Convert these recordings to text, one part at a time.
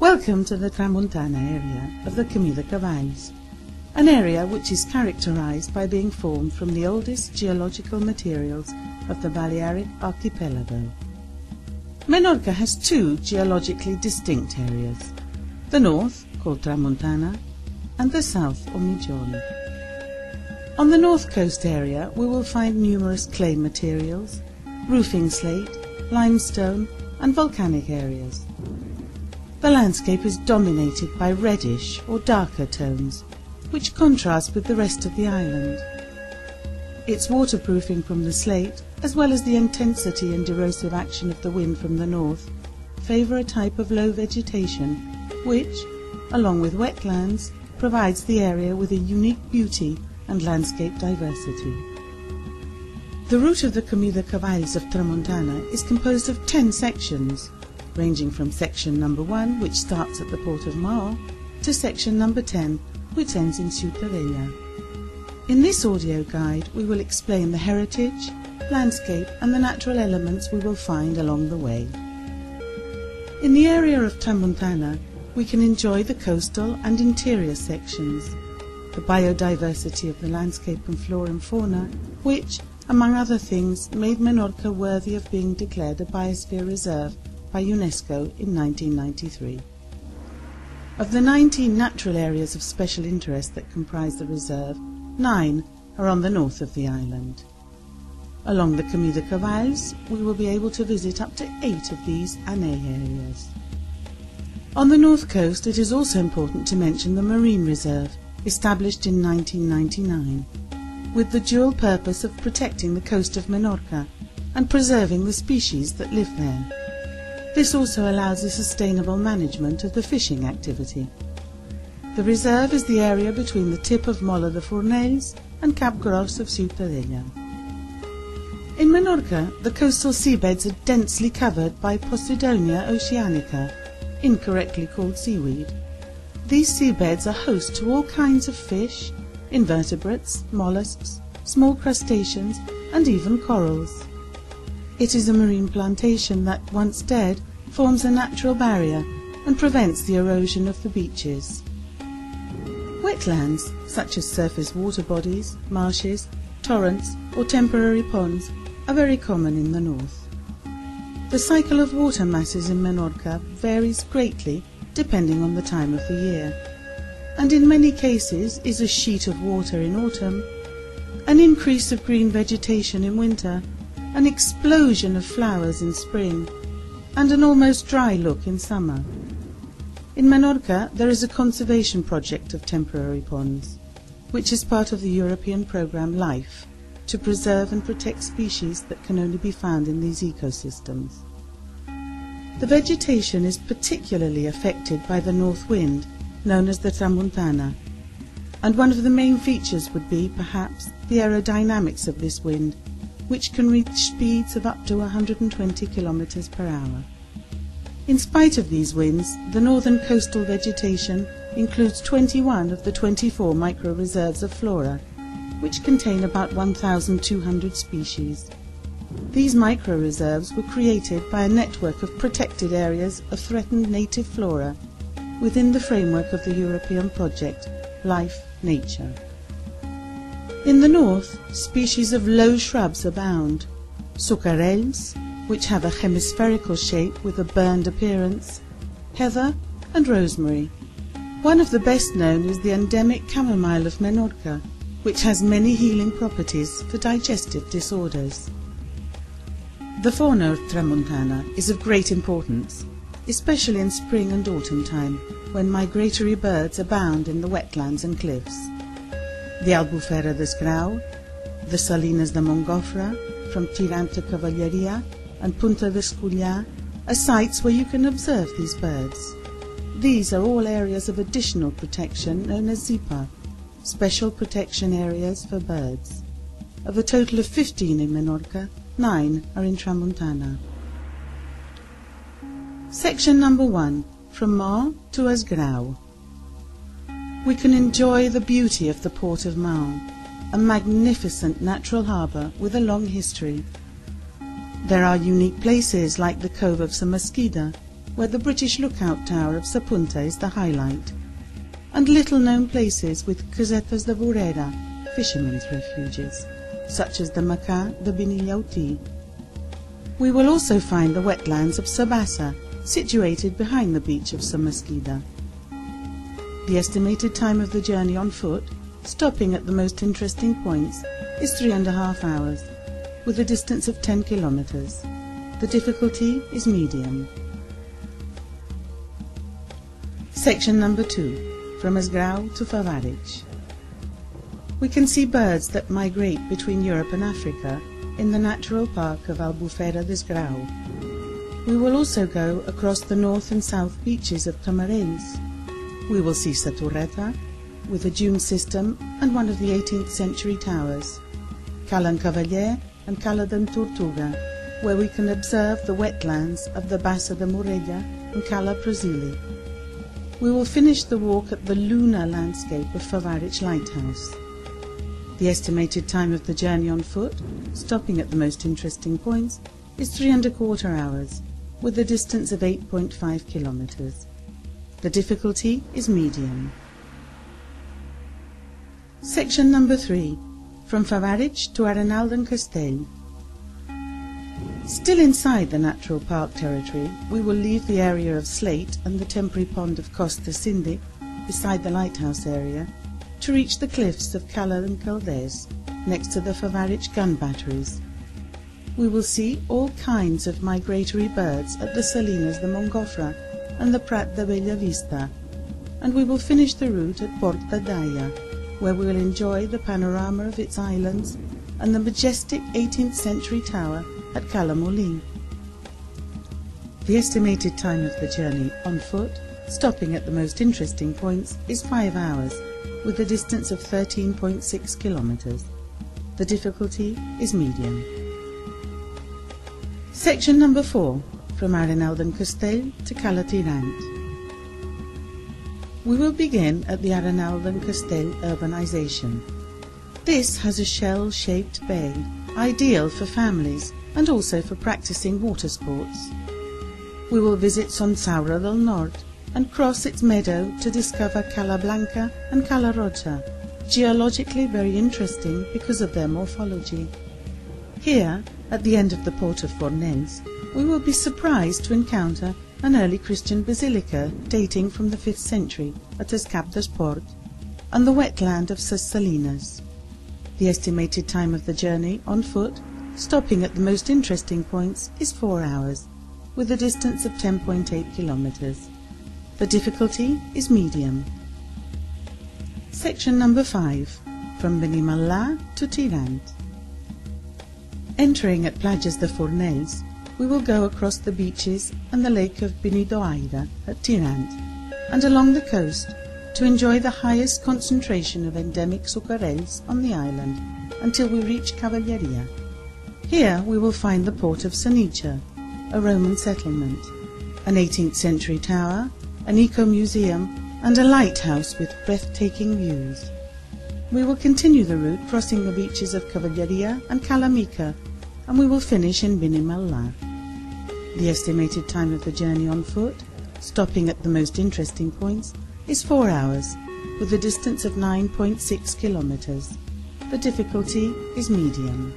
Welcome to the Tramuntana area of the Camí de Cavalls, an area which is characterized by being formed from the oldest geological materials of the Balearic archipelago. Menorca has two geologically distinct areas, the north, called Tramuntana, and the south, or Migjorn. On the north coast area we will find numerous clay materials, roofing slate, limestone and volcanic areas. The landscape is dominated by reddish or darker tones, which contrast with the rest of the island. Its waterproofing from the slate, as well as the intensity and erosive action of the wind from the north, favour a type of low vegetation which, along with wetlands, provides the area with a unique beauty and landscape diversity. The route of the Camí de Cavalls of Tramuntana is composed of 10 sections, ranging from section number 1, which starts at the port of Maó, to section number 10, which ends in Ciutadella. In this audio guide we will explain the heritage, landscape and the natural elements we will find along the way. In the area of Tramuntana we can enjoy the coastal and interior sections, the biodiversity of the landscape and flora and fauna, which, among other things, made Menorca worthy of being declared a biosphere reserve by UNESCO in 1993. Of the 19 natural areas of special interest that comprise the reserve, 9 are on the north of the island. Along the Camí de Cavalls we will be able to visit up to 8 of these ANE areas. On the north coast it is also important to mention the Marine Reserve, established in 1999, with the dual purpose of protecting the coast of Menorca and preserving the species that live there. This also allows the sustainable management of the fishing activity. The reserve is the area between the tip of Mola de Fornells and Cap Gros of Ciutadella. In Menorca, the coastal seabeds are densely covered by Posidonia oceanica, incorrectly called seaweed. These seabeds are host to all kinds of fish, invertebrates, mollusks, small crustaceans and even corals. It is a marine plantation that, once dead, forms a natural barrier and prevents the erosion of the beaches. Wetlands, such as surface water bodies, marshes, torrents or temporary ponds, are very common in the north. The cycle of water masses in Menorca varies greatly depending on the time of the year, and in many cases is a sheet of water in autumn, an increase of green vegetation in winter, an explosion of flowers in spring, and an almost dry look in summer. In Menorca there is a conservation project of temporary ponds, which is part of the European programme LIFE, to preserve and protect species that can only be found in these ecosystems. The vegetation is particularly affected by the north wind, known as the Tramuntana, and one of the main features would be, perhaps, the aerodynamics of this wind, which can reach speeds of up to 120 km per hour. In spite of these winds, the northern coastal vegetation includes 21 of the 24 micro-reserves of flora, which contain about 1,200 species. These micro-reserves were created by a network of protected areas of threatened native flora within the framework of the European project Life Nature. In the north, species of low shrubs abound, sucarells, which have a hemispherical shape with a burned appearance, heather and rosemary. One of the best known is the endemic chamomile of Menorca, which has many healing properties for digestive disorders. The fauna of Tramuntana is of great importance, especially in spring and autumn time, when migratory birds abound in the wetlands and cliffs. The Albufera de Sgrau, the Salinas de Mongofre, from Tirant to Cavalleria, and Punta de Scullà are sites where you can observe these birds. These are all areas of additional protection known as ZIPA, Special Protection Areas for Birds. Of a total of 15 in Menorca, 9 are in Tramuntana. Section number 1, from Maó to Sgrau. We can enjoy the beauty of the port of Maó, a magnificent natural harbour with a long history. There are unique places like the Cove of Samasquida, where the British lookout tower of Sapunta is the highlight, and little-known places with casetas de vorera, fishermen's refuges, such as the Macà de Benillauti. We will also find the wetlands of Sabassa, situated behind the beach of Samasquida. The estimated time of the journey on foot, stopping at the most interesting points, is 3.5 hours, with a distance of 10 kilometers. The difficulty is medium. Section number 2, from Esgrau to Favarich. We can see birds that migrate between Europe and Africa in the natural park of Albufera de Esgrau. We will also go across the north and south beaches of Camarines. We will see Saturreta, with a dune system and one of the 18th century towers, Cala Cavalier and Cala d'en Tortuga, where we can observe the wetlands of the Bassa de Morella and Cala Prosili. We will finish the walk at the lunar landscape of Favarich Lighthouse. The estimated time of the journey on foot, stopping at the most interesting points, is 3.25 hours, with a distance of 8.5 kilometers. The difficulty is medium. Section number 3, from Favarich to Arenal d'en Castell. Still inside the natural park territory, we will leave the area of slate and the temporary pond of Costa Sindic, beside the lighthouse area, to reach the cliffs of Cala and Caldes, next to the Favarich gun batteries. We will see all kinds of migratory birds at the Salinas de Montgofre and the Prat de Bellavista, and we will finish the route at Porta Daya, where we will enjoy the panorama of its islands and the majestic 18th century tower at Cala Molí. The estimated time of the journey on foot, stopping at the most interesting points, is 5 hours, with a distance of 13.6 kilometers. The difficulty is medium. Section number 4, from Arenal d'en Castell to Cala Tirant. We will begin at the Arenal d'en Castell urbanization. This has a shell-shaped bay, ideal for families and also for practicing water sports. We will visit Sonsaura del Nord and cross its meadow to discover Cala Blanca and Cala Roja, geologically very interesting because of their morphology. Here, at the end of the port of Fornells, we will be surprised to encounter an early Christian basilica dating from the 5th century at Es Cap d'Esport, and the wetland of Ses Salines. The estimated time of the journey on foot, stopping at the most interesting points, is 4 hours, with a distance of 10.8 kilometers. The difficulty is medium. Section number 5, from Benimallà to Tirant. Entering at Platges de Fornells, we will go across the beaches and the lake of Benidorm at Tirant, and along the coast to enjoy the highest concentration of endemic sucarells on the island until we reach Cavalleria. Here we will find the port of Sanice, a Roman settlement, an 18th century tower, an eco-museum, and a lighthouse with breathtaking views. We will continue the route crossing the beaches of Cavalleria and Calamica, and we will finish in Benimallà. The estimated time of the journey on foot, stopping at the most interesting points, is 4 hours, with a distance of 9.6 kilometers. The difficulty is medium.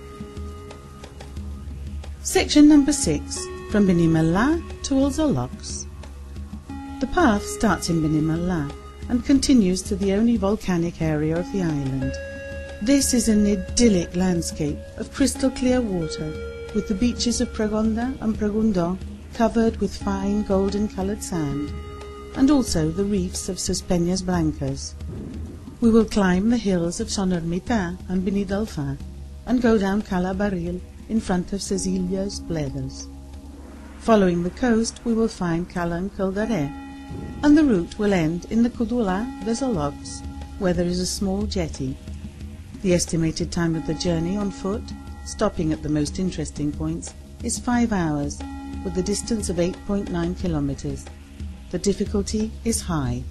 Section number 6, from Benimallà to Olzolox. The path starts in Benimallà and continues to the only volcanic area of the island. This is an idyllic landscape of crystal clear water, with the beaches of Pregonda and Pregundó covered with fine golden coloured sand, and also the reefs of Ses Peñas Blancas. We will climb the hills of Son Ermità and Benidalfin, and go down Cala Barril in front of Cecilia's Bledes. Following the coast, we will find Cala and Caldaré, and the route will end in the Cudula des Olocs, where there is a small jetty. The estimated time of the journey on foot, stopping at the most interesting points, is 5 hours, with a distance of 8.9 kilometers. The difficulty is high.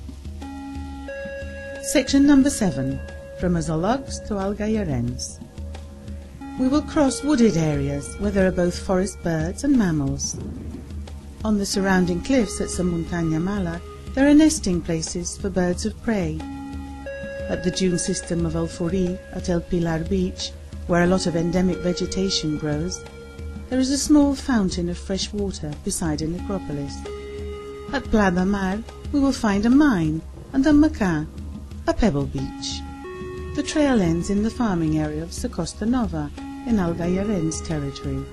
Section number 7, from Azologs to Algairens. We will cross wooded areas where there are both forest birds and mammals. On the surrounding cliffs at Tramuntana Mala, there are nesting places for birds of prey. At the dune system of Alfori at El Pilar Beach, where a lot of endemic vegetation grows, there is a small fountain of fresh water beside a necropolis. At Plada Mar, we will find a mine and a maca, a pebble beach. The trail ends in the farming area of Costa Nova in Algayaren's territory.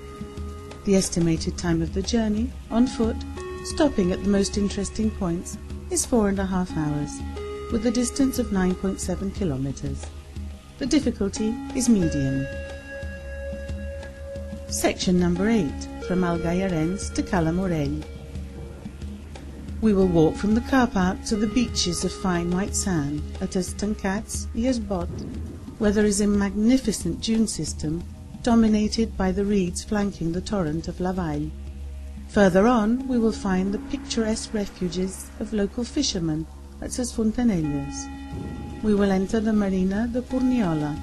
The estimated time of the journey, on foot, stopping at the most interesting points, is 4.5 hours, with a distance of 9.7 kilometers. The difficulty is medium. Section number 8, from Algayaren's to Cala Morell. We will walk from the car park to the beaches of fine white sand at Estancats y Esbot, where there is a magnificent dune system dominated by the reeds flanking the torrent of La Valle. Further on, we will find the picturesque refuges of local fishermen at Ses Fontanelles. We will enter the Marina de Purniola,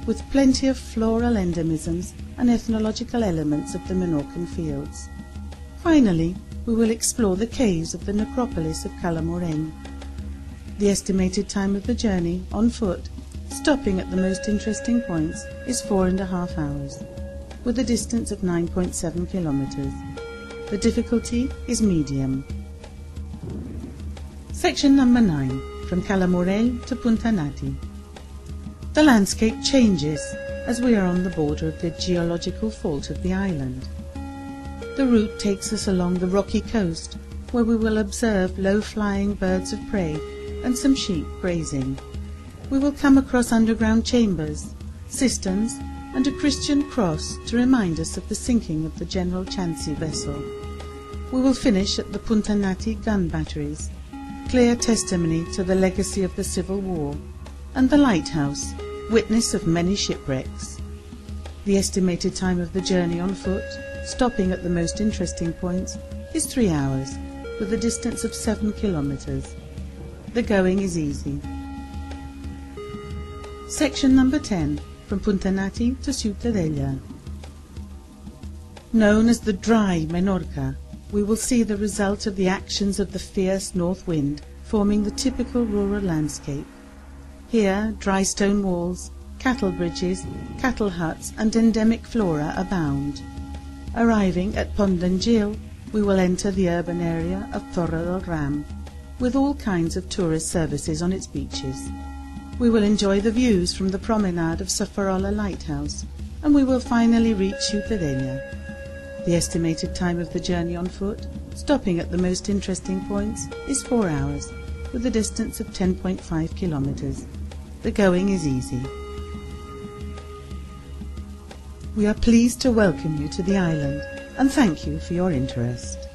with plenty of floral endemisms and ethnological elements of the Menorcan fields. Finally, we will explore the caves of the necropolis of Cala Morell. The estimated time of the journey, on foot, stopping at the most interesting points, is 4.5 hours, with a distance of 9.7 kilometers. The difficulty is medium. Section number 9, from Cala Morell to Punta Nati. The landscape changes as we are on the border of the geological fault of the island. The route takes us along the rocky coast, where we will observe low-flying birds of prey and some sheep grazing. We will come across underground chambers, cisterns, and a Christian cross to remind us of the sinking of the General Chancy vessel. We will finish at the Punta Nati gun batteries, clear testimony to the legacy of the Civil War, and the lighthouse, witness of many shipwrecks. The estimated time of the journey on foot, stopping at the most interesting points, is 3 hours, with a distance of 7 kilometers. The going is easy. Section number 10, from Punta Nati to Ciutadella. Known as the dry Menorca, we will see the result of the actions of the fierce north wind forming the typical rural landscape. Here, dry stone walls, cattle bridges, cattle huts, and endemic flora abound. Arriving at Pondangil, we will enter the urban area of Torre del Ram, with all kinds of tourist services on its beaches. We will enjoy the views from the promenade of Safarola Lighthouse, and we will finally reach Ciutadella. The estimated time of the journey on foot, stopping at the most interesting points, is 4 hours, with a distance of 10.5 kilometers. The going is easy. We are pleased to welcome you to the island and thank you for your interest.